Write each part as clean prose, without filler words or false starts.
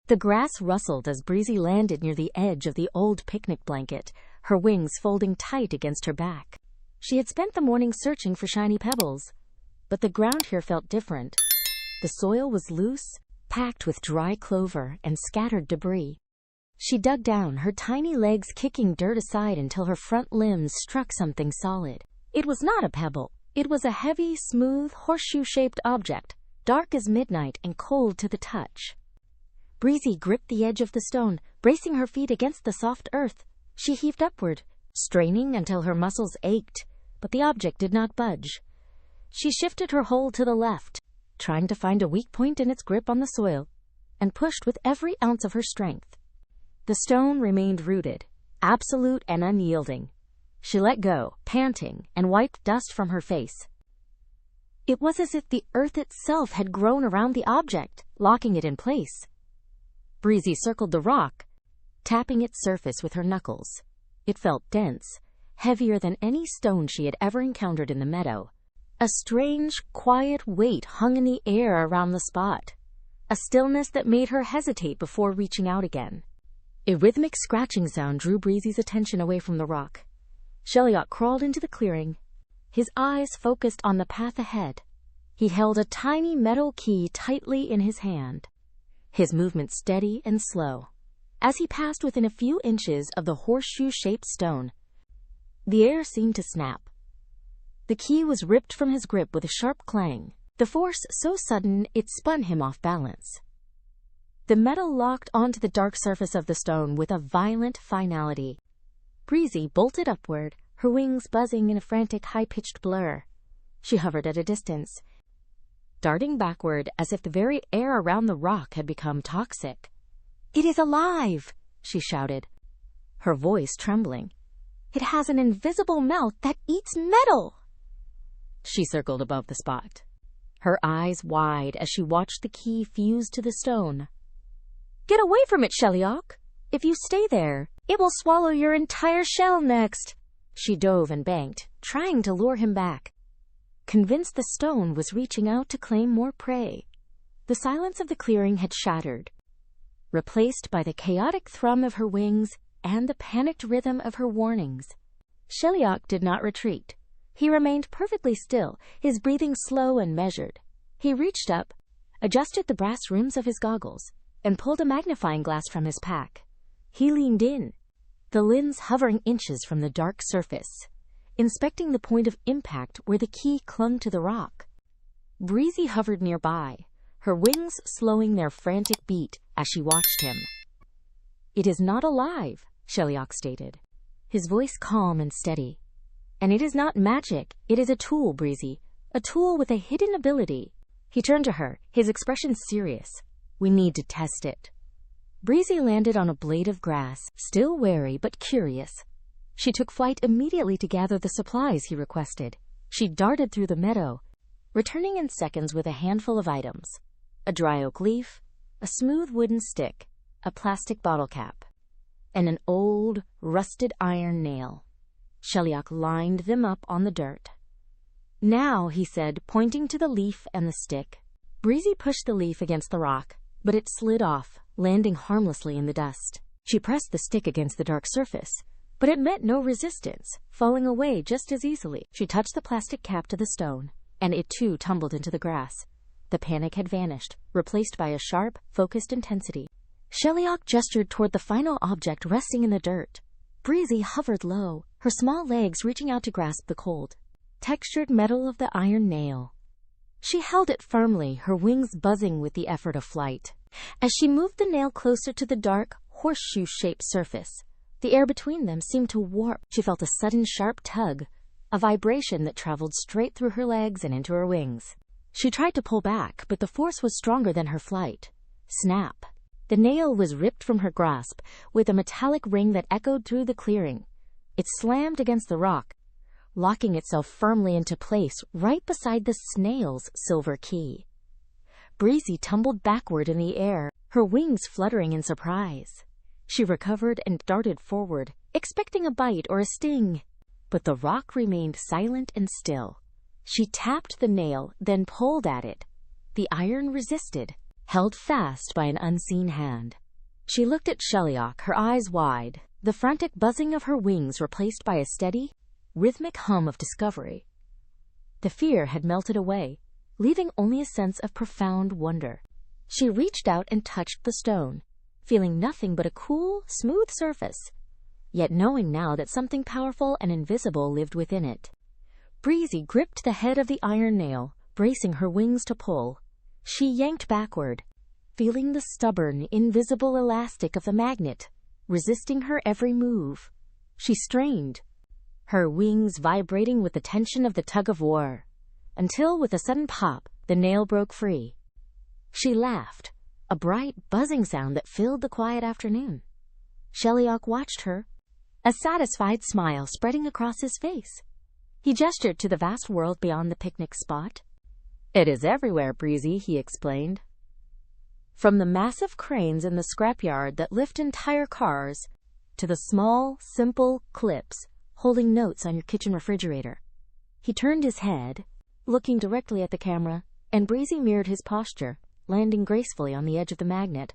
The grass rustled as Breezy landed near the edge of the old picnic blanket, her wings folding tight against her back. She had spent the morning searching for shiny pebbles, but the ground here felt different. The soil was loose, packed with dry clover and scattered debris. She dug down, her tiny legs kicking dirt aside until her front limbs struck something solid. It was not a pebble. It was a heavy, smooth, horseshoe-shaped object, dark as midnight and cold to the touch. Breezy gripped the edge of the stone, bracing her feet against the soft earth. She heaved upward, straining until her muscles ached, but the object did not budge. She shifted her hold to the left, trying to find a weak point in its grip on the soil, and pushed with every ounce of her strength. The stone remained rooted, absolute and unyielding. She let go, panting, and wiped dust from her face. It was as if the earth itself had grown around the object, locking it in place. Breezy circled the rock, tapping its surface with her knuckles. It felt dense, heavier than any stone she had ever encountered in the meadow. A strange, quiet weight hung in the air around the spot, a stillness that made her hesitate before reaching out again. A rhythmic scratching sound drew Breezy's attention away from the rock. Shellock crawled into the clearing, his eyes focused on the path ahead. He held a tiny metal key tightly in his hand, his movement steady and slow. As he passed within a few inches of the horseshoe-shaped stone, the air seemed to snap. The key was ripped from his grip with a sharp clang, the force so sudden it spun him off balance. The metal locked onto the dark surface of the stone with a violent finality. Breezy bolted upward, her wings buzzing in a frantic, high-pitched blur. She hovered at a distance, darting backward as if the very air around the rock had become toxic. "It is alive!" she shouted, her voice trembling. "It has an invisible mouth that eats metal!" She circled above the spot, her eyes wide as she watched the key fuse to the stone. "Get away from it, Shellock! If you stay there, it will swallow your entire shell next!" She dove and banked, trying to lure him back, convinced the stone was reaching out to claim more prey. The silence of the clearing had shattered, replaced by the chaotic thrum of her wings and the panicked rhythm of her warnings. Shellock did not retreat. He remained perfectly still, his breathing slow and measured. He reached up, adjusted the brass rims of his goggles, and pulled a magnifying glass from his pack. He leaned in, the lens hovering inches from the dark surface, inspecting the point of impact where the key clung to the rock. Breezy hovered nearby, her wings slowing their frantic beat as she watched him. "It is not alive," Shellock stated, his voice calm and steady. "And it is not magic, it is a tool, Breezy, a tool with a hidden ability." He turned to her, his expression serious. "We need to test it." Breezy landed on a blade of grass, still wary but curious. She took flight immediately to gather the supplies he requested. She darted through the meadow, returning in seconds with a handful of items: a dry oak leaf, a smooth wooden stick, a plastic bottle cap, and an old, rusted iron nail. Shellock lined them up on the dirt. "Now," he said, pointing to the leaf and the stick. Breezy pushed the leaf against the rock, but it slid off, landing harmlessly in the dust. She pressed the stick against the dark surface, but it met no resistance, falling away just as easily. She touched the plastic cap to the stone, and it too tumbled into the grass. The panic had vanished, replaced by a sharp, focused intensity. Shellock gestured toward the final object resting in the dirt. Breezy hovered low, her small legs reaching out to grasp the cold, textured metal of the iron nail. She held it firmly, her wings buzzing with the effort of flight. As she moved the nail closer to the dark, horseshoe-shaped surface, the air between them seemed to warp. She felt a sudden sharp tug, a vibration that traveled straight through her legs and into her wings. She tried to pull back, but the force was stronger than her flight. Snap! The nail was ripped from her grasp, with a metallic ring that echoed through the clearing. It slammed against the rock, locking itself firmly into place right beside the snail's silver key. Breezy tumbled backward in the air, her wings fluttering in surprise. She recovered and darted forward, expecting a bite or a sting. But the rock remained silent and still. She tapped the nail, then pulled at it. The iron resisted, held fast by an unseen hand. She looked at Shellock, her eyes wide, the frantic buzzing of her wings replaced by a steady, rhythmic hum of discovery. The fear had melted away, leaving only a sense of profound wonder. She reached out and touched the stone, feeling nothing but a cool, smooth surface, yet knowing now that something powerful and invisible lived within it. Breezy gripped the head of the iron nail, bracing her wings to pull. She yanked backward, feeling the stubborn, invisible elastic of the magnet, resisting her every move. She strained, her wings vibrating with the tension of the tug-of-war, until with a sudden pop, the nail broke free. She laughed, a bright, buzzing sound that filled the quiet afternoon. Shellock watched her, a satisfied smile spreading across his face. He gestured to the vast world beyond the picnic spot. "It is everywhere, Breezy," he explained. From the massive cranes in the scrapyard that lift entire cars, to the small, simple clips holding notes on your kitchen refrigerator. He turned his head, looking directly at the camera, and Breezy mirrored his posture, landing gracefully on the edge of the magnet.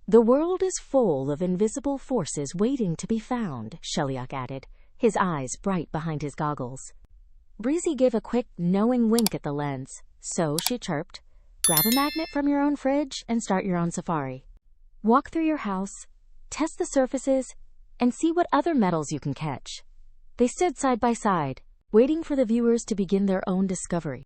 "The world is full of invisible forces waiting to be found," Shellock added, his eyes bright behind his goggles. Breezy gave a quick, knowing wink at the lens, so she chirped, "Grab a magnet from your own fridge and start your own safari. Walk through your house, test the surfaces, and see what other metals you can catch." They stood side by side, waiting for the viewers to begin their own discovery.